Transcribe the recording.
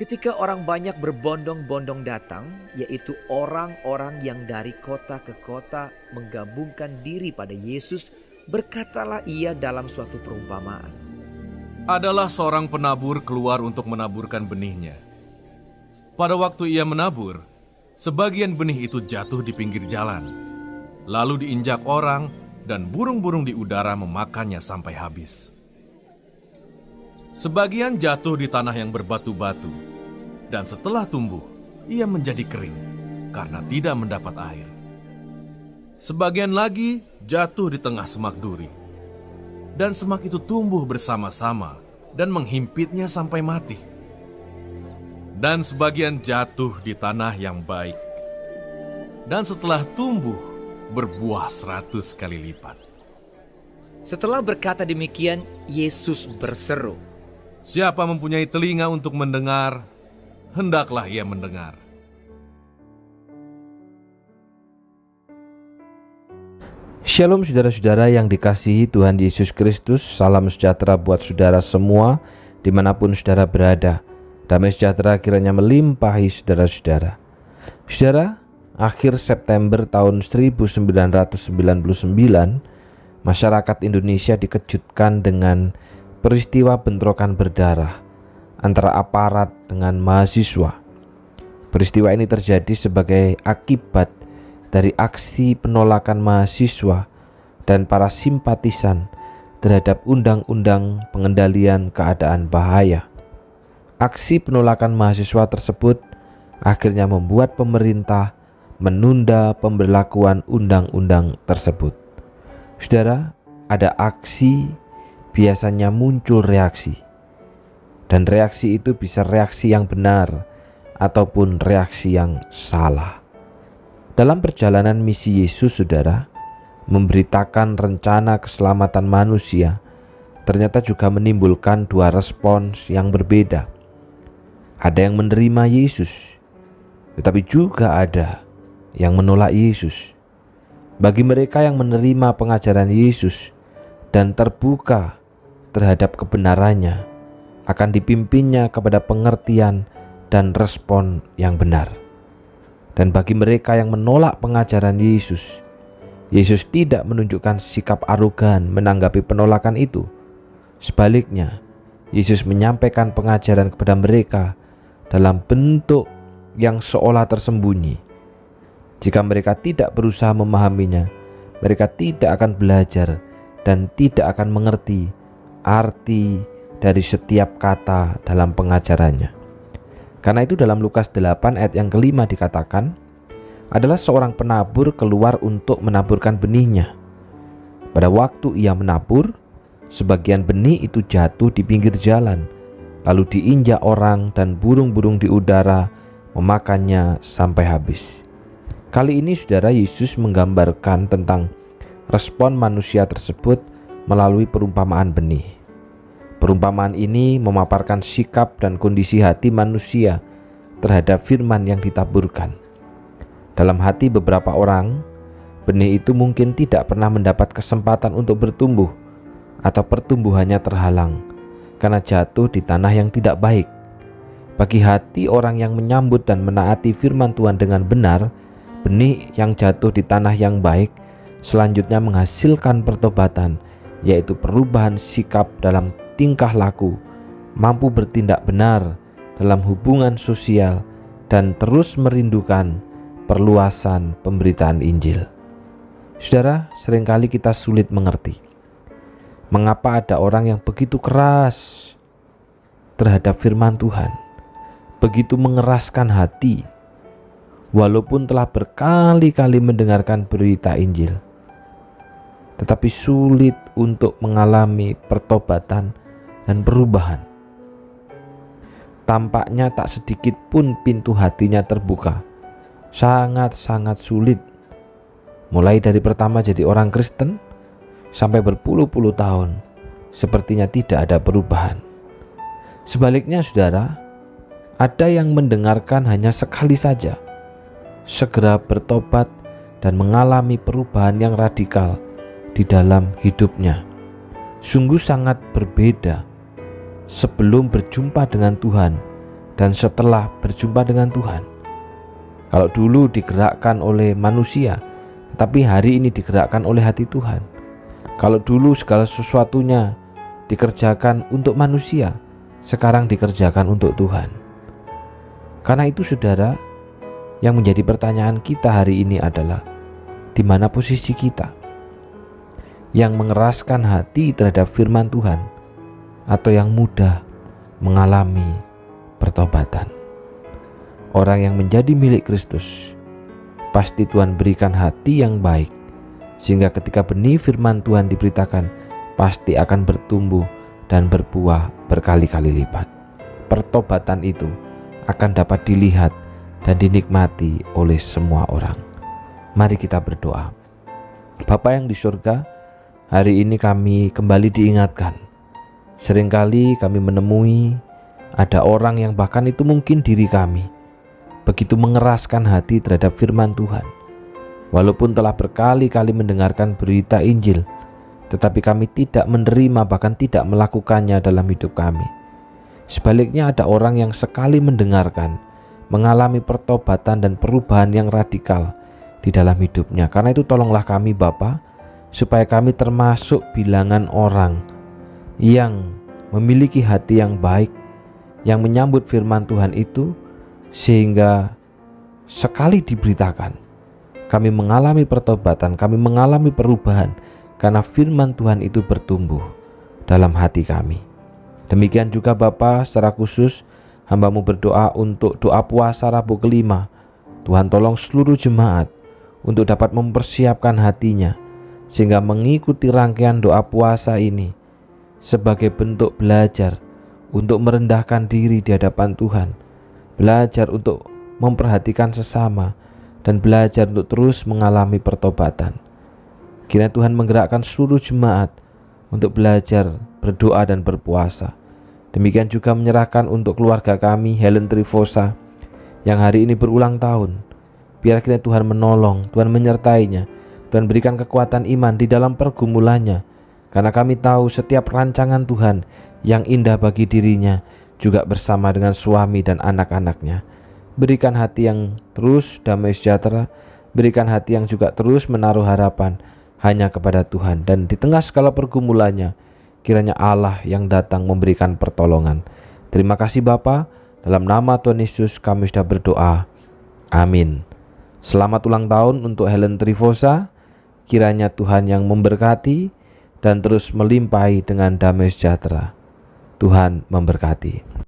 Ketika orang banyak berbondong-bondong datang, yaitu orang-orang yang dari kota ke kota menggabungkan diri pada Yesus, berkatalah ia dalam suatu perumpamaan. Adalah seorang penabur keluar untuk menaburkan benihnya. Pada waktu ia menabur, sebagian benih itu jatuh di pinggir jalan, lalu diinjak orang dan burung-burung di udara memakannya sampai habis. Sebagian jatuh di tanah yang berbatu-batu, dan setelah tumbuh, ia menjadi kering karena tidak mendapat air. Sebagian lagi jatuh di tengah semak duri, dan semak itu tumbuh bersama-sama dan menghimpitnya sampai mati. Dan sebagian jatuh di tanah yang baik, dan setelah tumbuh, berbuah 100 kali lipat. Setelah berkata demikian, Yesus berseru, Siapa mempunyai telinga untuk mendengar, hendaklah ia mendengar. Shalom saudara-saudara yang dikasihi Tuhan Yesus Kristus. Salam sejahtera buat saudara semua dimanapun saudara berada. Damai sejahtera kiranya melimpahi saudara-saudara. Saudara, akhir September tahun 1999, masyarakat Indonesia dikejutkan dengan peristiwa bentrokan berdarah antara aparat dengan mahasiswa. Peristiwa ini terjadi sebagai akibat dari aksi penolakan mahasiswa dan para simpatisan terhadap Undang-Undang Pengendalian Keadaan Bahaya. Aksi penolakan mahasiswa tersebut akhirnya membuat pemerintah menunda pemberlakuan undang-undang tersebut. Saudara, ada aksi, biasanya muncul reaksi. Dan reaksi itu bisa reaksi yang benar ataupun reaksi yang salah. Dalam perjalanan misi Yesus, saudara, memberitakan rencana keselamatan manusia, ternyata juga menimbulkan dua respons yang berbeda. Ada yang menerima Yesus, tetapi juga ada yang menolak Yesus. Bagi mereka yang menerima pengajaran Yesus dan terbuka terhadap kebenarannya, akan dipimpinnya kepada pengertian dan respon yang benar. Dan bagi mereka yang menolak pengajaran Yesus, Yesus tidak menunjukkan sikap arogan menanggapi penolakan itu. Sebaliknya, Yesus menyampaikan pengajaran kepada mereka dalam bentuk yang seolah tersembunyi. Jika mereka tidak berusaha memahaminya, mereka tidak akan belajar dan tidak akan mengerti arti dari setiap kata dalam pengajarannya. Karena itu dalam Lukas 8 ayat yang kelima dikatakan, adalah seorang penabur keluar untuk menaburkan benihnya. Pada waktu ia menabur, sebagian benih itu jatuh di pinggir jalan, lalu diinjak orang dan burung-burung di udara memakannya sampai habis. Kali ini saudara, Yesus menggambarkan tentang respon manusia tersebut melalui perumpamaan benih. Perumpamaan ini memaparkan sikap dan kondisi hati manusia terhadap firman yang ditaburkan. Dalam hati beberapa orang, benih itu mungkin tidak pernah mendapat kesempatan untuk bertumbuh atau pertumbuhannya terhalang karena jatuh di tanah yang tidak baik. Bagi hati orang yang menyambut dan menaati firman Tuhan dengan benar, benih yang jatuh di tanah yang baik selanjutnya menghasilkan pertobatan, yaitu perubahan sikap dalam tingkah laku, mampu bertindak benar dalam hubungan sosial, dan terus merindukan perluasan pemberitaan Injil. Saudara, seringkali kita sulit mengerti mengapa ada orang yang begitu keras terhadap firman Tuhan, begitu mengeraskan hati, walaupun telah berkali-kali mendengarkan berita Injil, tetapi sulit untuk mengalami pertobatan dan perubahan. Tampaknya tak sedikit pun pintu hatinya terbuka. Sangat-sangat sulit. Mulai dari pertama jadi orang Kristen sampai berpuluh-puluh tahun, sepertinya tidak ada perubahan. Sebaliknya saudara, ada yang mendengarkan hanya sekali saja, segera bertobat dan mengalami perubahan yang radikal di dalam hidupnya. Sungguh sangat berbeda sebelum berjumpa dengan Tuhan dan setelah berjumpa dengan Tuhan. Kalau dulu digerakkan oleh manusia, tetapi hari ini digerakkan oleh hati Tuhan. Kalau dulu segala sesuatunya dikerjakan untuk manusia, sekarang dikerjakan untuk Tuhan. Karena itu saudara, yang menjadi pertanyaan kita hari ini adalah, di mana posisi kita? Yang mengeraskan hati terhadap firman Tuhan, atau yang mudah mengalami pertobatan? Orang yang menjadi milik Kristus, pasti Tuhan berikan hati yang baik, sehingga ketika benih firman Tuhan diberitakan, pasti akan bertumbuh dan berbuah berkali-kali lipat. Pertobatan itu akan dapat dilihat dan dinikmati oleh semua orang. Mari kita berdoa. Bapa yang di surga, hari ini kami kembali diingatkan. Seringkali kami menemui ada orang yang bahkan itu mungkin diri kami, begitu mengeraskan hati terhadap firman Tuhan. Walaupun telah berkali-kali mendengarkan berita Injil, tetapi kami tidak menerima, bahkan tidak melakukannya dalam hidup kami. Sebaliknya ada orang yang sekali mendengarkan, mengalami pertobatan dan perubahan yang radikal di dalam hidupnya. Karena itu tolonglah kami Bapa, supaya kami termasuk bilangan orang yang memiliki hati yang baik, yang menyambut firman Tuhan itu, sehingga sekali diberitakan, kami mengalami pertobatan, kami mengalami perubahan, karena firman Tuhan itu bertumbuh dalam hati kami. Demikian juga Bapa, secara khusus hamba-Mu berdoa untuk doa puasa Rabu kelima. Tuhan tolong seluruh jemaat untuk dapat mempersiapkan hatinya, sehingga mengikuti rangkaian doa puasa ini sebagai bentuk belajar untuk merendahkan diri di hadapan Tuhan, belajar untuk memperhatikan sesama, dan belajar untuk terus mengalami pertobatan. Kiranya Tuhan menggerakkan seluruh jemaat untuk belajar berdoa dan berpuasa. Demikian juga menyerahkan untuk keluarga kami, Helen Trifosa, yang hari ini berulang tahun. Biar kiranya Tuhan menolong, Tuhan menyertainya, Tuhan berikan kekuatan iman di dalam pergumulannya. Karena kami tahu setiap rancangan Tuhan yang indah bagi dirinya juga bersama dengan suami dan anak-anaknya. Berikan hati yang terus damai sejahtera, berikan hati yang juga terus menaruh harapan hanya kepada Tuhan. Dan di tengah segala pergumulannya, kiranya Allah yang datang memberikan pertolongan. Terima kasih Bapa, dalam nama Tuhan Yesus kami sudah berdoa. Amin. Selamat ulang tahun untuk Helen Trifosa. Kiranya Tuhan yang memberkati dan terus melimpahi dengan damai sejahtera. Tuhan memberkati.